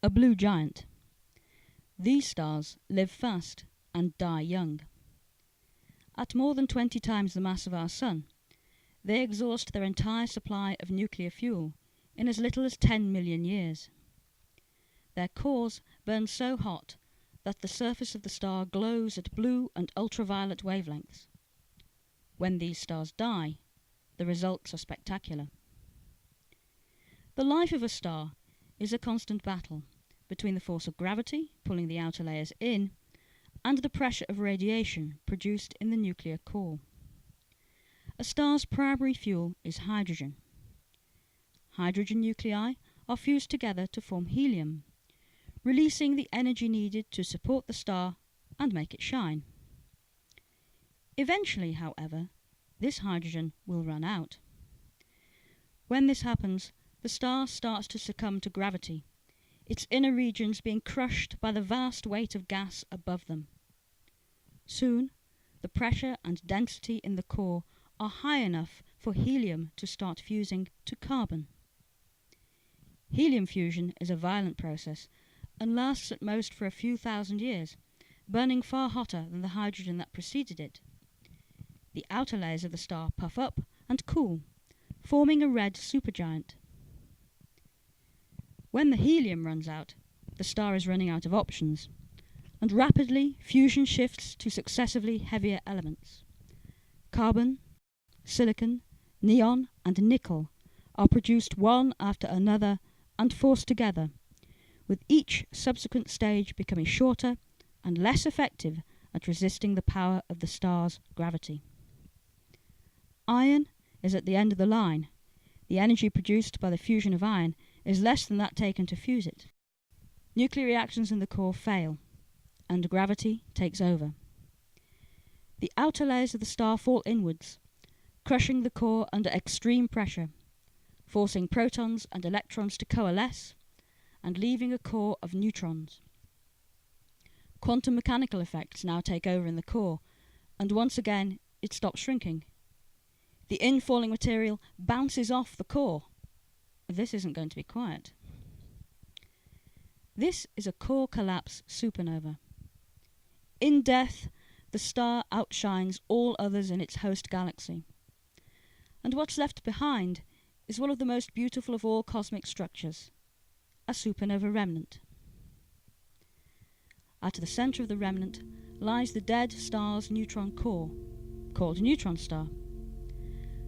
A blue giant. These stars live fast and die young. At more than 20 times the mass of our Sun, they exhaust their entire supply of nuclear fuel in as little as 10 million years. Their cores burn so hot that the surface of the star glows at blue and ultraviolet wavelengths. When these stars die, the results are spectacular. The life of a star is a constant battle between the force of gravity, pulling the outer layers in, and the pressure of radiation produced in the nuclear core. A star's primary fuel is hydrogen. Hydrogen nuclei are fused together to form helium, releasing the energy needed to support the star and make it shine. Eventually, however, this hydrogen will run out. When this happens, the star starts to succumb to gravity, its inner regions being crushed by the vast weight of gas above them. Soon, the pressure and density in the core are high enough for helium to start fusing to carbon. Helium fusion is a violent process and lasts at most for a few thousand years, burning far hotter than the hydrogen that preceded it. The outer layers of the star puff up and cool, forming a red supergiant. When the helium runs out, the star is running out of options, and rapidly fusion shifts to successively heavier elements. Carbon, silicon, neon, and nickel are produced one after another and forced together, with each subsequent stage becoming shorter and less effective at resisting the power of the star's gravity. Iron is at the end of the line. The energy produced by the fusion of iron is less than that taken to fuse it. Nuclear reactions in the core fail, and gravity takes over. The outer layers of the star fall inwards, crushing the core under extreme pressure, forcing protons and electrons to coalesce, and leaving a core of neutrons. Quantum mechanical effects now take over in the core, and once again it stops shrinking. The infalling material bounces off the core. This isn't going to be quiet. This is a core collapse supernova. In death, the star outshines all others in its host galaxy. And what's left behind is one of the most beautiful of all cosmic structures, a supernova remnant. At the centre of the remnant lies the dead star's neutron core, called a neutron star.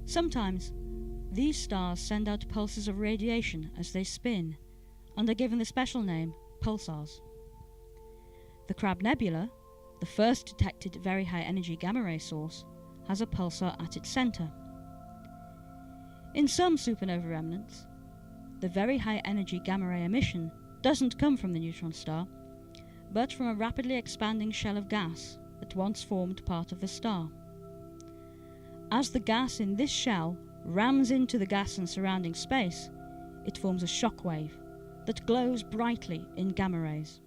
Sometimes, these stars send out pulses of radiation as they spin, and are given the special name pulsars. The Crab Nebula, the first detected very high energy gamma ray source, has a pulsar at its centre. In some supernova remnants, the very high energy gamma ray emission doesn't come from the neutron star, but from a rapidly expanding shell of gas that once formed part of the star. As the gas in this shell rams into the gas and surrounding space, it forms a shock wave that glows brightly in gamma rays.